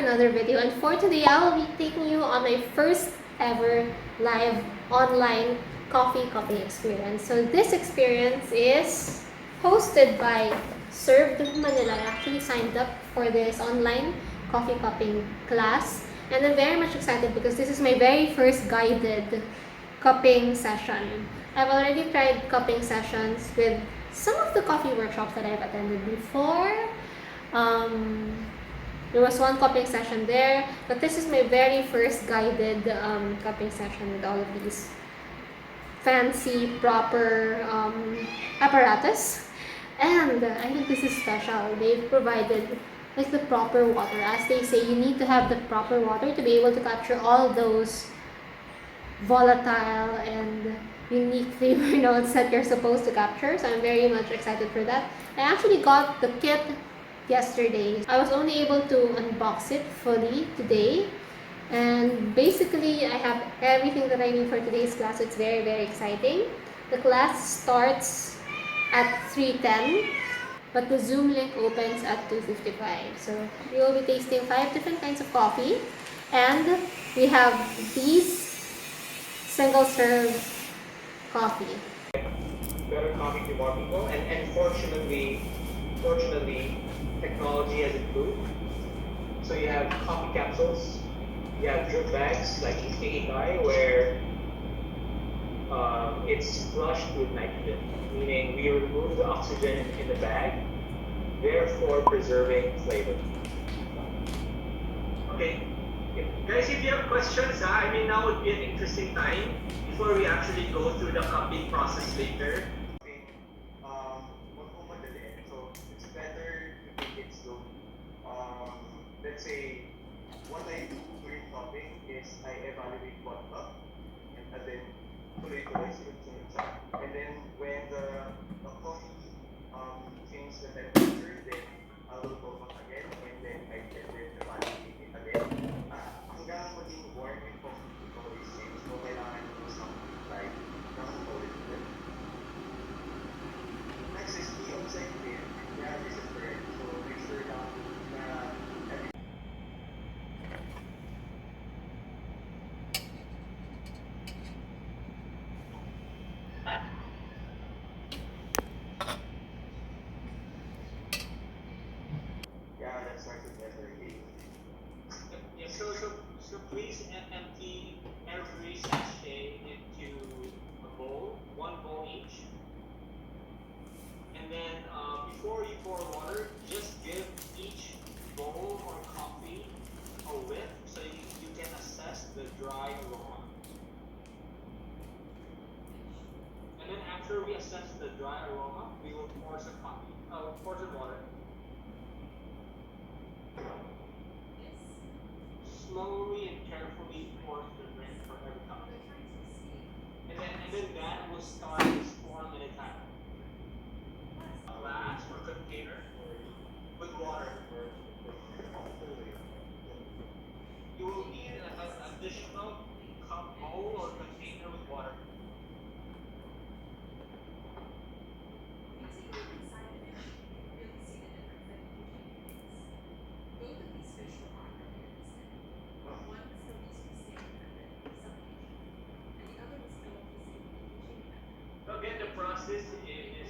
another video, and for today I will be taking you on my first ever live online coffee cupping experience. So this experience is hosted by Served Manila. I actually signed up for this online coffee cupping class, and I'm very much excited because this is my very first guided cupping session. I've already tried cupping sessions with some of the coffee workshops that I've attended before. There was one cupping session there, but this is my very first guided cupping session with all of these fancy, proper apparatus. And I think this is special. They've provided like the proper water. As they say, you need to have the proper water to be able to capture all those volatile and unique flavor notes that you're supposed to capture. So I'm very much excited for that. I actually got the kit yesterday. I was only able to unbox it fully today, and basically I have everything that I need for today's class. It's very exciting. The class starts at 3:10, but the Zoom link opens at 2:55. So we will be tasting 5 different kinds of coffee, and we have these single serve coffee. Better coffee to more people, and fortunately, technology has improved. So you have coffee capsules, you have drip bags like Ikigai, where it's flushed with nitrogen, meaning we remove the oxygen in the bag, therefore preserving flavor. Okay, guys, if you have questions, I mean now would be an interesting time before we actually go through the cupping process later. So it's better to take it slowly. Let's say what I do during cupping is I evaluate one cup and then tuloy-tuloy sunod-sunod siya. And then when the coffee changes the temperature, then I will go back again and then I can then evaluate it again. Hanggang maging warm yung coffee ito is change. So kailangan nyo something like ulit-ulit. Next is the outside clear. Yeah, this is correct. So make sure na yeah, that's right. Yeah, so please empty every sachet into a bowl, one bowl each. And then before you pour water, just give each bowl or coffee a whiff so you can assess the dry aroma. And then after we assess the dry aroma, we will pour some water. Slowly and carefully pour the drink for every cup. And then that will start this form at a time. A glass or container with water. You will need an additional cup bowl or container with water. Again, the process is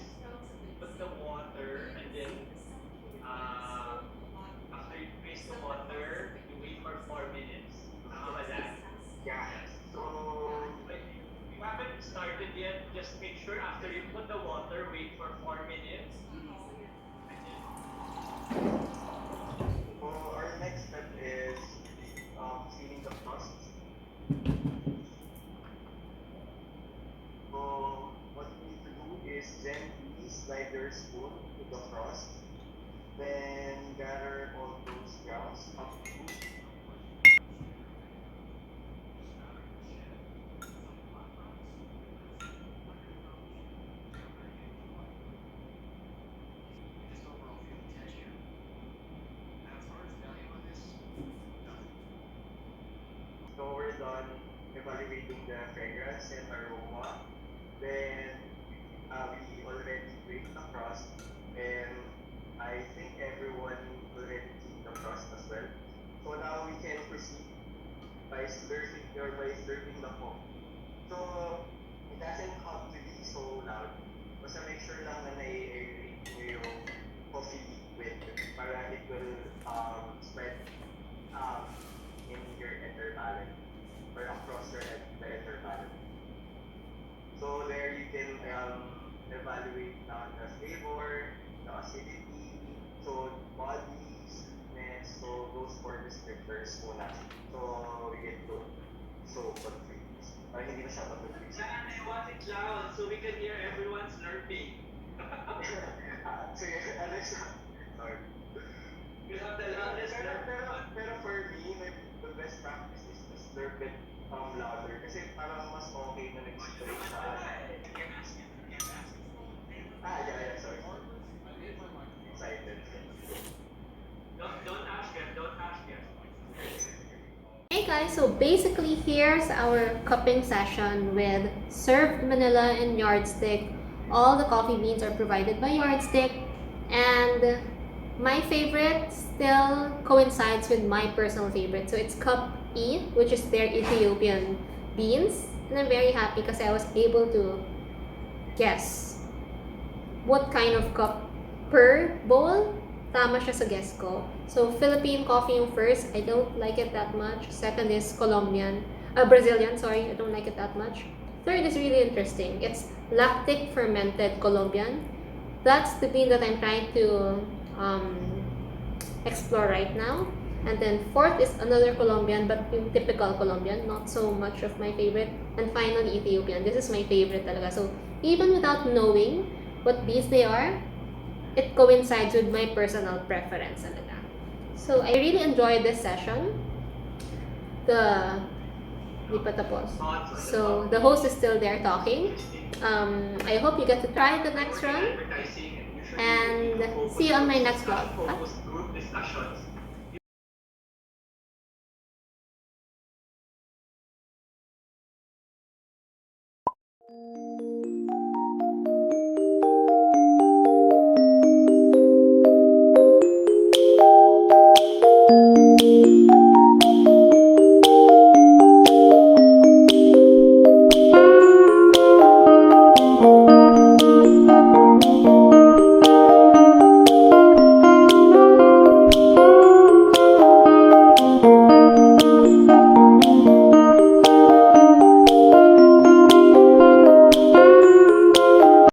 put the water and then after you place the water, you wait for 4 minutes. Tama ba that? Yeah. So if you haven't started yet, just make sure after you put the water, wait for 4 minutes. So our next step is sealing the crust. So what you need to do is gently slide your spoon to the crust, then gather all those grounds up to so we're done evaluating the fragrance and aroma. Then we already baked the crust, and I think everyone already seen the crust as well. So now by slurping the coffee. So, it doesn't have to be so loud. Basta make sure lang na nai-aerate nyo yung coffee liquid para it will spread in your ether balance or across the ether balance. So there you can evaluate the flavor, the acidity, so body, sweetness, so those 4 descriptors muna. So we get to so confused. Parang hindi masyadong confused. And I want it loud so we can hear everyone slurping. Sige, Alex. Sorry. You have the loudest slurp. Pero for me, like, the best practice is to slurp it louder kasi parang mas okay na nag-spray sa... yeah, sorry. Excited. Don't ask him, don't ask him. Hey guys, so basically here's our cupping session with Served Manila and Yardstick. All the coffee beans are provided by Yardstick, and my favorite still coincides with my personal favorite. So it's Cup E, which is their Ethiopian beans, and I'm very happy because I was able to guess what kind of cup per bowl. Tama siya sa guess ko. So Philippine coffee yung first, I don't like it that much. Second is Brazilian, sorry, I don't like it that much. Third is really interesting. It's lactic fermented Colombian. That's the bean that I'm trying to explore right now. And then fourth is another Colombian, but yung typical Colombian, not so much of my favorite. And finally Ethiopian. This is my favorite talaga. So even without knowing what beans they are, it coincides with my personal preference talaga. So I really enjoyed this session. Di pa tapos. So the host is still there talking. I hope you get to try the next run. And see you on my next vlog. Group discussions.